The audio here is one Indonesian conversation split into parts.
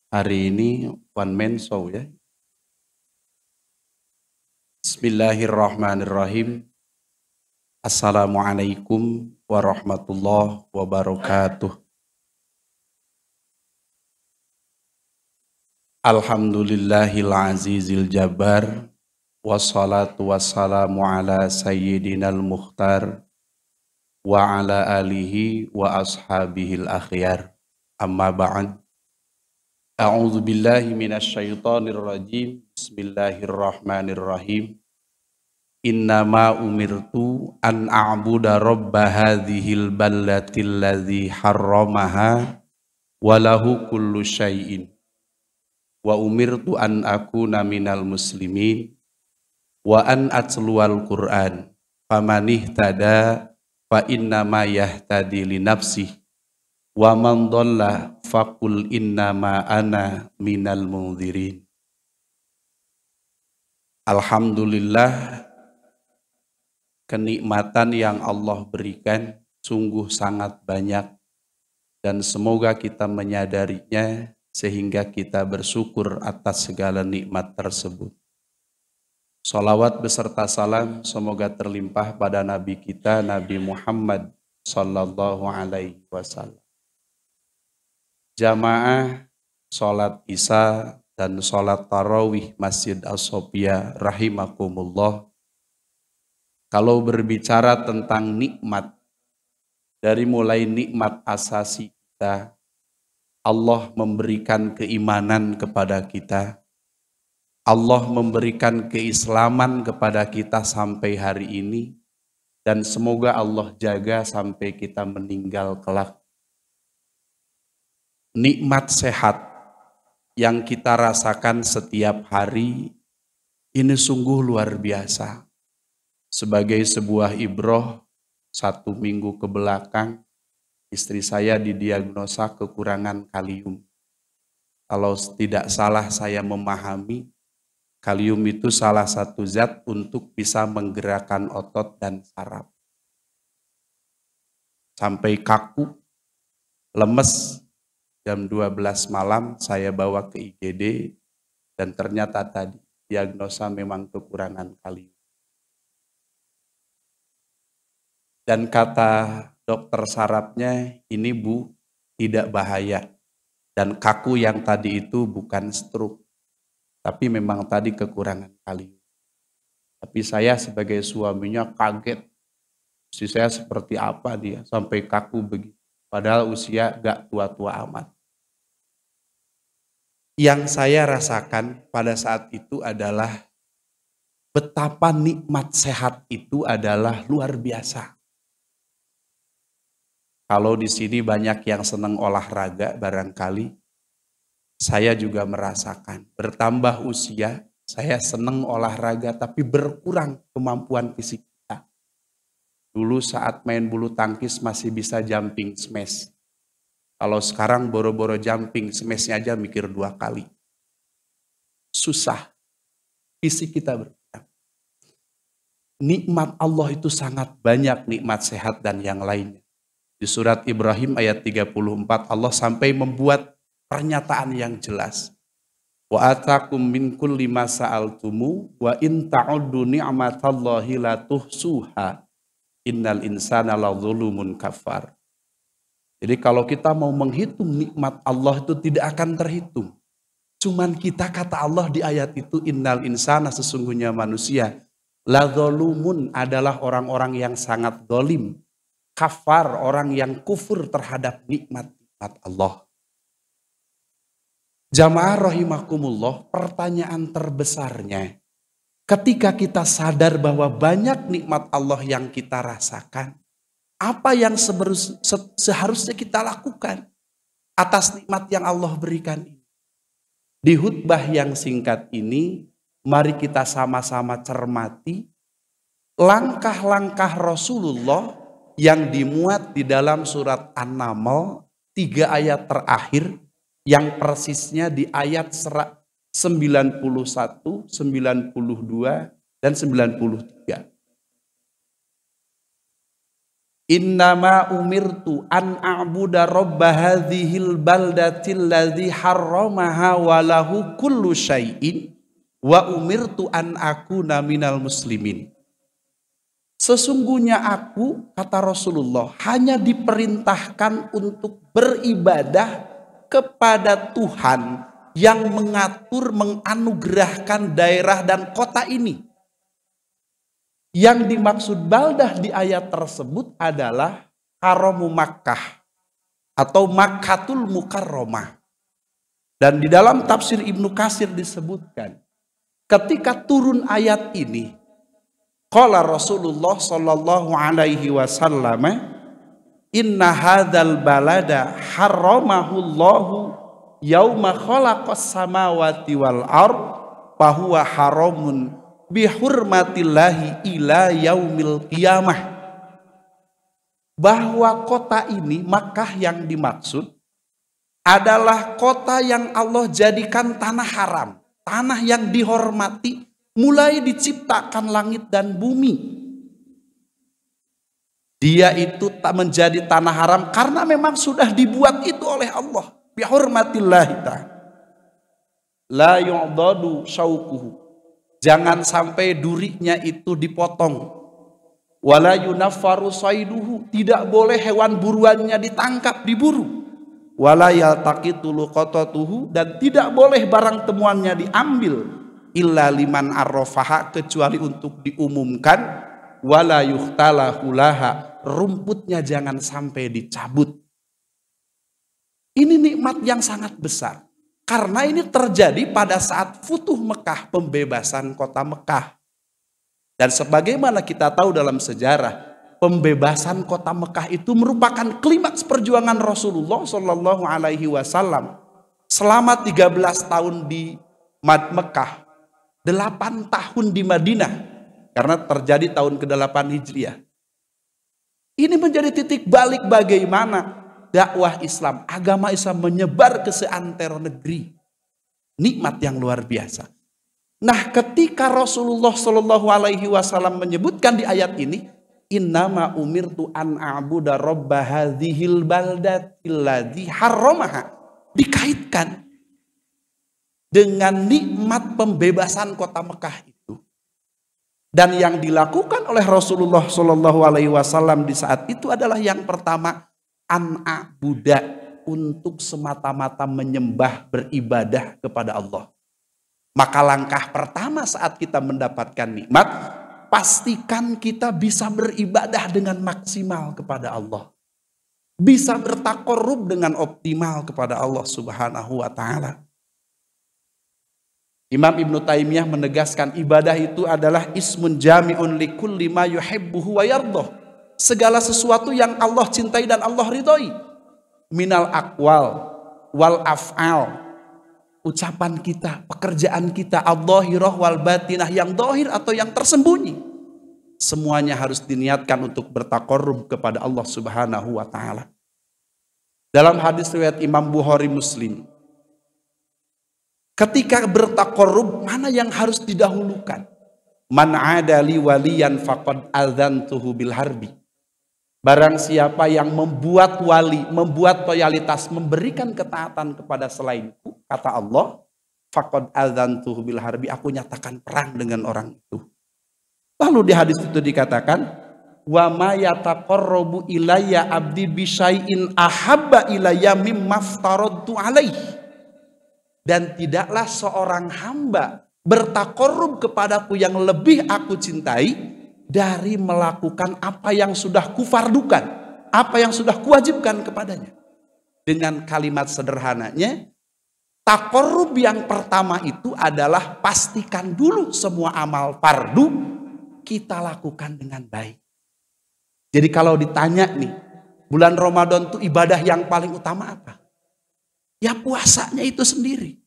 Hari ini one man show ya. Bismillahirrahmanirrahim. Assalamualaikum warahmatullahi wabarakatuh. Alhamdulillahil azizil jabbar. Wassalatu wassalamu ala sayyidinal mukhtar. Wa ala alihi wa ashabihil akhyar. Amma ba'd. A'udzu billahi minasyaitonir rajim. Bismillahirrahmanirrahim. Innama umirtu an a'budu rabba hadhil ballatil ladzi harramaha wa lahu kullu syai'in. Wa umirtu an akuna minal muslimin wa an atluwal Qur'an. Faman ihtada fa innama yahtadi li nafsihi wa man dhalla faqul innama ana minal mundzirin. Alhamdulillah, kenikmatan yang Allah berikan sungguh sangat banyak dan semoga kita menyadarinya sehingga kita bersyukur atas segala nikmat tersebut. Salawat beserta salam semoga terlimpah pada Nabi kita Nabi Muhammad sallallahu alaihi wasallam. Jamaah sholat isya dan sholat tarawih Masjid As-Sofia rahimakumullah. Kalau berbicara tentang nikmat, dari mulai nikmat asasi kita, Allah memberikan keimanan kepada kita, Allah memberikan keislaman kepada kita sampai hari ini, dan semoga Allah jaga sampai kita meninggal kelak. Nikmat sehat yang kita rasakan setiap hari ini sungguh luar biasa. Sebagai sebuah ibroh, 1 minggu ke belakang istri saya didiagnosa kekurangan kalium. Kalau tidak salah saya memahami, kalium itu salah satu zat untuk bisa menggerakkan otot dan saraf. Sampai kaku, lemes. Jam 12 malam saya bawa ke IGD dan ternyata tadi diagnosa memang kekurangan kalium. Dan kata dokter sarafnya, ini Bu tidak bahaya. Dan kaku yang tadi itu bukan stroke, tapi memang tadi kekurangan kalium. Tapi saya sebagai suaminya kaget. Istri saya seperti apa dia sampai kaku begitu. Padahal usia gak tua-tua amat. Yang saya rasakan pada saat itu adalah betapa nikmat sehat itu adalah luar biasa. Kalau di sini banyak yang senang olahraga barangkali, saya juga merasakan. Bertambah usia, saya senang olahraga tapi berkurang kemampuan fisik kita. Dulu saat main bulu tangkis masih bisa jumping smash. Kalau sekarang boro-boro jumping smash-nya aja mikir 2 kali. Susah. Fisik kita berkurang. Nikmat Allah itu sangat banyak, nikmat sehat dan yang lainnya. Di surat Ibrahim ayat 34 Allah sampai membuat pernyataan yang jelas. Wa atakum min kulli ma sa'altumu wa in ta'uddu ni'matallahi la tuhsuha innal insana ladzalumun kafar. Jadi kalau kita mau menghitung nikmat Allah itu tidak akan terhitung. Cuman kita kata Allah di ayat itu innal insana sesungguhnya manusia ladzalumun adalah orang-orang yang sangat zalim. Kafar orang yang kufur terhadap nikmat-nikmat Allah. Jamaah rahimakumullah, pertanyaan terbesarnya ketika kita sadar bahwa banyak nikmat Allah yang kita rasakan, apa yang seharusnya kita lakukan atas nikmat yang Allah berikan ini? Di khutbah yang singkat ini, mari kita sama-sama cermati langkah-langkah Rasulullah yang dimuat di dalam surat An-Naml 3 ayat terakhir yang persisnya di ayat 91, 92, dan 93. Innama umirtu an a'buda rabba hadhil baldatil ladzi harramaha wa lahu kullu syai'in wa umirtu an akuna minal muslimin. Sesungguhnya aku, kata Rasulullah, hanya diperintahkan untuk beribadah kepada Tuhan yang mengatur, menganugerahkan daerah dan kota ini. Yang dimaksud baldah di ayat tersebut adalah Haramu Makkah atau Makkatul Mukarramah. Dan di dalam tafsir Ibnu Katsir disebutkan, ketika turun ayat ini, qala Rasulullah sallallahu alaihi wasallam, inna hadzal balada harramahullahu yauma khalaqas samawati wal ard fahuwa haramun bihurmatillahi ila yaumil qiyamah. Bahwa kota ini, Makkah yang dimaksud, adalah kota yang Allah jadikan tanah haram, tanah yang dihormati mulai diciptakan langit dan bumi. Dia itu tak menjadi tanah haram karena memang sudah dibuat itu oleh Allah. Bihurmatillahi ta'ala. La yu'dadu syaukuhu. Jangan sampai durinya itu dipotong. Wala yunaffaru saiduhu. Tidak boleh hewan buruannya ditangkap, diburu. Wala yaltaqitu luqatatuhu. Dan tidak boleh barang temuannya diambil. Illa liman arrafaha, kecuali untuk diumumkan. Wala yukhtalahu laha. Rumputnya jangan sampai dicabut. Ini nikmat yang sangat besar. Karena ini terjadi pada saat Futuh Mekah, pembebasan kota Mekah. Dan sebagaimana kita tahu dalam sejarah, pembebasan kota Mekah itu merupakan klimaks perjuangan Rasulullah Shallallahu Alaihi Wasallam selama 13 tahun di Mekah, 8 tahun di Madinah, karena terjadi tahun ke-8 Hijriah. Ini menjadi titik balik bagaimana dakwah Islam, agama Islam menyebar ke seantero negeri. Nikmat yang luar biasa. Nah, ketika Rasulullah Shallallahu Alaihi Wasallam menyebutkan di ayat ini, innama umirtu an a'buda rabba hadhil baldatil ladzi harramaha, dikaitkan dengan nikmat pembebasan kota Mekah itu. Dan yang dilakukan oleh Rasulullah Shallallahu Alaihi Wasallam di saat itu adalah yang pertama, an-a'buda, untuk semata-mata menyembah, beribadah kepada Allah. Maka langkah pertama saat kita mendapatkan nikmat, pastikan kita bisa beribadah dengan maksimal kepada Allah. Bisa bertakorub dengan optimal kepada Allah Subhanahu wa ta'ala. Imam Ibnu Taimiyah menegaskan ibadah itu adalah ismun jami'un likulli ma yuhibbuhu wa yardah. Segala sesuatu yang Allah cintai dan Allah ridhoi. Minal aqwal wal af'al. Ucapan kita, pekerjaan kita, adh-dhahirah wal batinah, yang dhahir atau yang tersembunyi. Semuanya harus diniatkan untuk bertaqarrub kepada Allah Subhanahu wa ta'ala. Dalam hadis riwayat Imam Bukhari Muslim, ketika bertaqarrub, mana yang harus didahulukan? Man adali waliyan faqad adzantuhu bil harbi. Barang siapa yang membuat wali, membuat loyalitas, memberikan ketaatan kepada selainku, kata Allah, faqad adzantuhu bil harbi, aku nyatakan perang dengan orang itu. Lalu di hadis itu dikatakan, wa ma yataqarrabu ilayya abdi bisyai'in ahabba ilayya mimma aftaradtu alaihi. Dan tidaklah seorang hamba bertaqarrub kepadaku yang lebih aku cintai dari melakukan apa yang sudah kufardukan, apa yang sudah kuwajibkan kepadanya. Dengan kalimat sederhananya, taqarrub yang pertama itu adalah pastikan dulu semua amal fardu kita lakukan dengan baik. Jadi kalau ditanya nih, bulan Ramadan itu ibadah yang paling utama apa? Ya puasanya itu sendiri.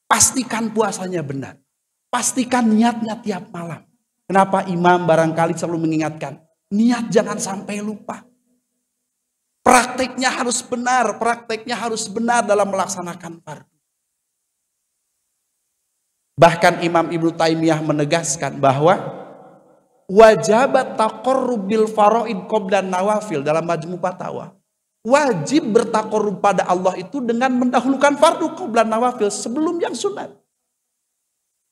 Pastikan puasanya benar. Pastikan niatnya tiap malam. Kenapa imam barangkali selalu mengingatkan, niat jangan sampai lupa. Prakteknya harus benar dalam melaksanakan fardu. Bahkan Imam Ibnu Taimiyah menegaskan bahwa wajabat taqarrub bil faraid qabla nawafil dalam Majmu' Fatawa. Wajib bertaqarrub pada Allah itu dengan mendahulukan fardu qabla nawafil sebelum yang sunat.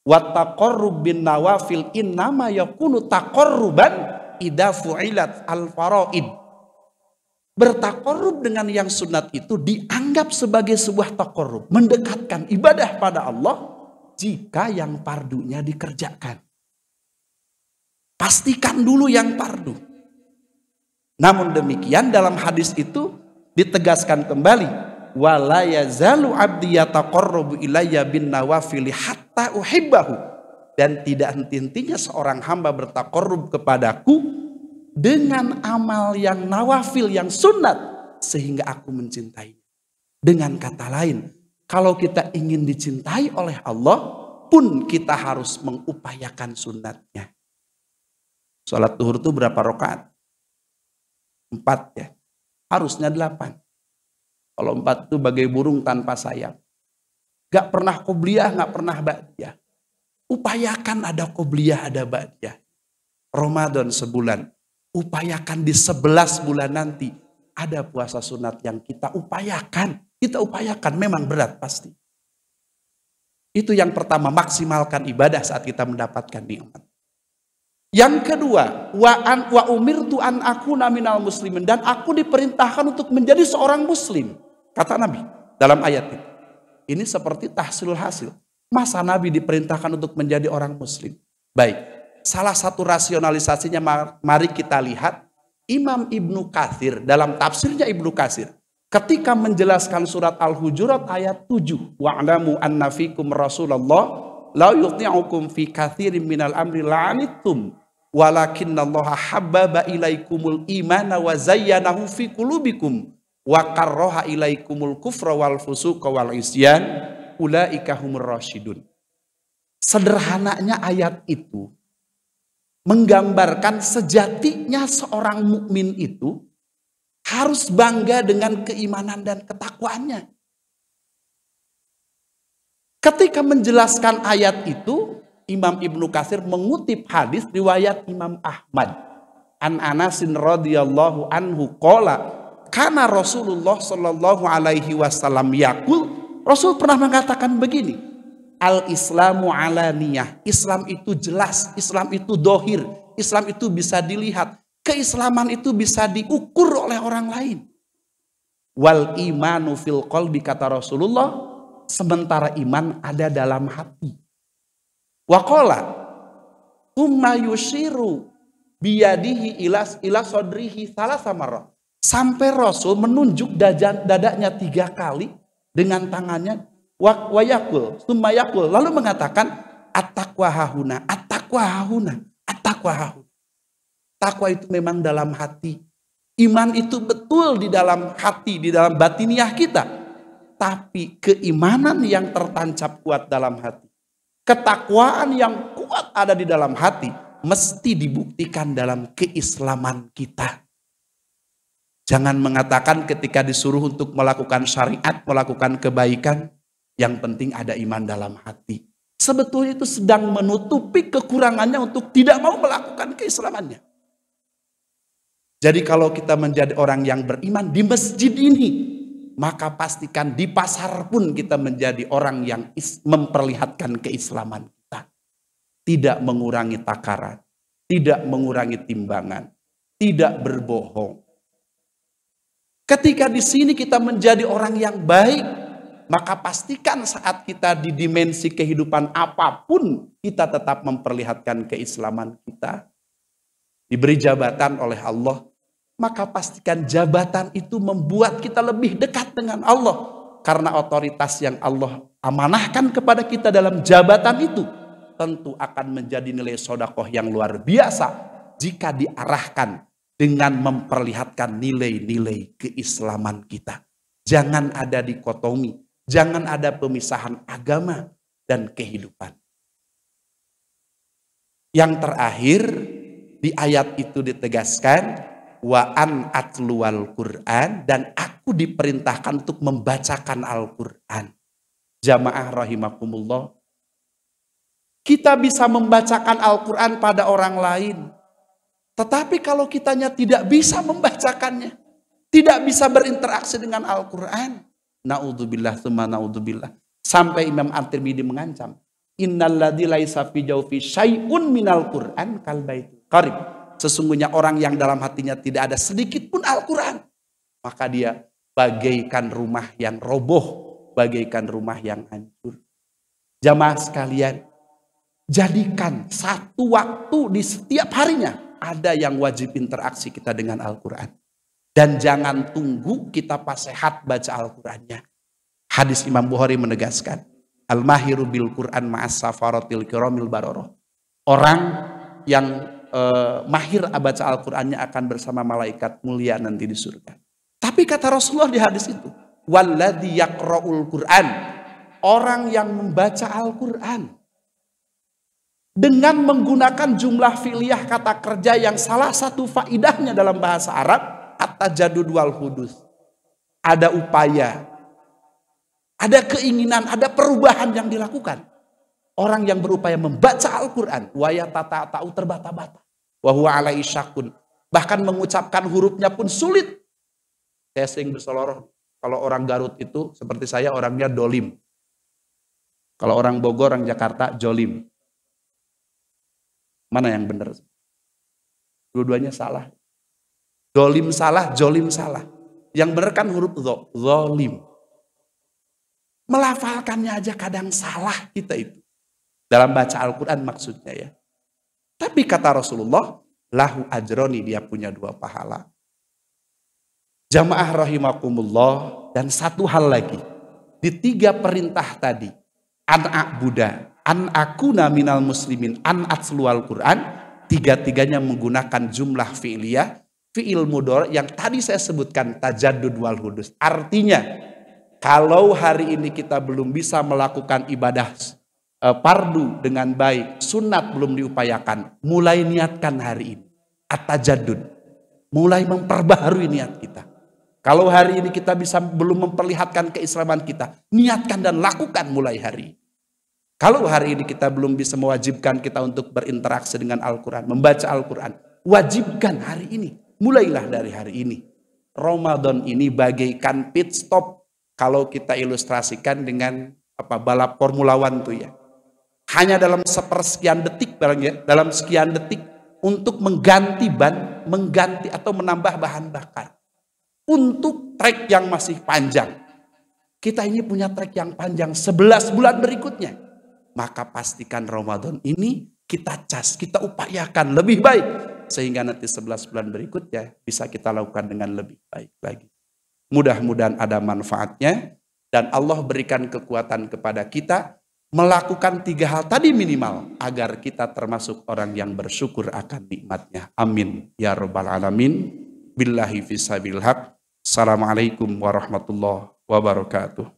Wa taqarrub bin nawafil innama yakunu taqarruban idza fu'ilat al faraid. Bertaqarrub dengan yang sunat itu dianggap sebagai sebuah taqarrub, mendekatkan ibadah pada Allah jika yang fardunya dikerjakan. Pastikan dulu yang fardu. Namun demikian dalam hadis itu ditegaskan kembali, wala yazalu abdi yataqarrabu ilayya bin nawafil hatta uhibbahu, dan tidak henti-hentinya seorang hamba bertaqarrub kepadaku dengan amal yang nawafil, yang sunat, sehingga aku mencintai. Dengan kata lain, kalau kita ingin dicintai oleh Allah pun kita harus mengupayakan sunatnya. Sholat duhur itu berapa rakaat? 4 ya. Harusnya 8. Kalau 4 itu bagai burung tanpa sayap. Gak pernah qobliyah, gak pernah ba'diyah. Upayakan ada qobliyah, ada ba'diyah. Ramadan sebulan. Upayakan di 11 bulan nanti. Ada puasa sunat yang kita upayakan. Kita upayakan, memang berat pasti. Itu yang pertama, maksimalkan ibadah saat kita mendapatkan nikmat. Yang kedua, wa umirtu an akuna minal muslimin, dan aku diperintahkan untuk menjadi seorang muslim, kata Nabi dalam ayat itu. Ini seperti tahsilul hasil. Masa Nabi diperintahkan untuk menjadi orang muslim? Baik, salah satu rasionalisasinya mari kita lihat Imam Ibnu Katsir dalam tafsirnya Ibnu Katsir ketika menjelaskan surat Al-Hujurat ayat 7, wa'lamu anna fikum Rasulullah la yuti'ukum fi katsirin minal amri la'anittum walakinnallaha habbaba ilaikumul imana wa zayyanahu fi qulubikum wa karraha ilaikumul kufra wal fusuqa wal isyan ulaika humur rasyidun. Sederhananya ayat itu menggambarkan sejatinya seorang mukmin itu harus bangga dengan keimanan dan ketakwaannya. Ketika menjelaskan ayat itu, Imam Ibnu Katsir mengutip hadis riwayat Imam Ahmad. An Anasin radhiyallahu anhu qala kana Rasulullah sallallahu alaihi wasallam yaqul, Rasul pernah mengatakan begini, al-islamu alaniyah, Islam itu jelas, Islam itu dohir, Islam itu bisa dilihat, keislaman itu bisa diukur oleh orang lain. Wal imanu fil qalbi, kata Rasulullah, sementara iman ada dalam hati. Waqala umma yushiru biyadihi ila sodrihi salasa marrat, sampai Rasul menunjuk dadanya 3 kali dengan tangannya. Wa yakul summa yakul, lalu mengatakan at-taqwa hahuna, at-taqwa hahuna, at-taqwa hahuna. Takwa itu memang dalam hati. Iman itu betul di dalam hati, di dalam batiniah kita. Tapi keimanan yang tertancap kuat dalam hati, ketakwaan yang kuat ada di dalam hati, mesti dibuktikan dalam keislaman kita. Jangan mengatakan ketika disuruh untuk melakukan syariat, melakukan kebaikan, yang penting ada iman dalam hati. Sebetulnya itu sedang menutupi kekurangannya untuk tidak mau melakukan keislamannya. Jadi kalau kita menjadi orang yang beriman di masjid ini, maka pastikan di pasar pun kita menjadi orang yang memperlihatkan keislaman kita. Tidak mengurangi takaran, tidak mengurangi timbangan, tidak berbohong. Ketika di sini kita menjadi orang yang baik, maka pastikan saat kita di dimensi kehidupan apapun, kita tetap memperlihatkan keislaman kita. Diberi jabatan oleh Allah, maka pastikan jabatan itu membuat kita lebih dekat dengan Allah. Karena otoritas yang Allah amanahkan kepada kita dalam jabatan itu tentu akan menjadi nilai sedekah yang luar biasa jika diarahkan dengan memperlihatkan nilai-nilai keislaman kita. Jangan ada dikotomi, jangan ada pemisahan agama dan kehidupan. Yang terakhir di ayat itu ditegaskan, wa an atluwal Quran, dan aku diperintahkan untuk membacakan Al-Quran. Jamaah rahimakumullah, kita bisa membacakan Al-Quran pada orang lain, Tetapi kalau kitanya tidak bisa membacakannya, tidak bisa berinteraksi dengan Al-Quran, naudzubillah tsumma naudzubillah. Sampai Imam At-Tirmidzi mengancam, innalladzi laisa fi jawfi syai'un minal Qur'an kal baitul qarib. Sesungguhnya orang yang dalam hatinya tidak ada sedikit pun Al-Quran, maka dia bagaikan rumah yang roboh, bagaikan rumah yang hancur. Jamaah sekalian, jadikan satu waktu di setiap harinya ada yang wajib interaksi kita dengan Al-Quran. Dan jangan tunggu kita pas sehat baca Al-Qurannya. Hadis Imam Bukhari menegaskan, al-mahiru bil Quran ma'as safaratil kiramil baroroh. Orang yang mahir baca Al-Qurannya akan bersama malaikat mulia nanti di surga. Tapi kata Rasulullah di hadis itu, walladzi yaqra'ul Quran, orang yang membaca Al-Quran dengan menggunakan jumlah fi'liyah kata kerja yang salah satu faidahnya dalam bahasa Arab at-tajaddud wal hudus. Ada upaya, ada keinginan, ada perubahan yang dilakukan. Orang yang berupaya membaca Al-Quran, wayatata terbata-bata, wahuwa alai syakun, bahkan mengucapkan hurufnya pun sulit. Saya sering berseloroh, kalau orang Garut itu seperti saya orangnya dolim. Kalau orang Bogor, orang Jakarta jolim. Mana yang benar? Dua-duanya salah. Dolim salah, jolim salah. Yang benar kan huruf zolim. Melafalkannya aja kadang salah kita itu. Dalam baca Al-Quran maksudnya ya. Tapi kata Rasulullah, lahu ajroni, dia punya 2 pahala. Jamaah rahimakumullah, dan satu hal lagi. Di 3 perintah tadi, an a'buda, an akuna minal muslimin, an atslual Quran, 3-tiganya menggunakan jumlah fi'liyah, fi'il mudhari yang tadi saya sebutkan, tajaddud wal hudus. Artinya, kalau hari ini kita belum bisa melakukan ibadah fardu dengan baik, sunat belum diupayakan, mulai niatkan hari ini. At-tajaddud, mulai memperbaharui niat kita. Kalau hari ini kita bisa belum memperlihatkan keislaman kita, niatkan dan lakukan mulai hari. Kalau hari ini kita belum bisa mewajibkan kita untuk berinteraksi dengan Al-Quran, membaca Al-Quran, wajibkan hari ini. Mulailah dari hari ini. Ramadan ini bagaikan pit stop. Kalau kita ilustrasikan dengan balap Formula One tuh ya. Hanya dalam sepersekian detik barangnya, dalam sekian detik untuk mengganti ban, mengganti atau menambah bahan bakar. Untuk trek yang masih panjang. Kita ini punya trek yang panjang 11 bulan berikutnya. Maka pastikan Ramadan ini kita kita upayakan lebih baik. Sehingga nanti 11 bulan berikutnya bisa kita lakukan dengan lebih baik lagi. Mudah-mudahan ada manfaatnya. Dan Allah berikan kekuatan kepada kita melakukan 3 hal tadi minimal. Agar kita termasuk orang yang bersyukur akan nikmatnya. Amin. Ya Rabbal Alamin. Billahi fisabilil haq. Assalamualaikum warahmatullahi wabarakatuh.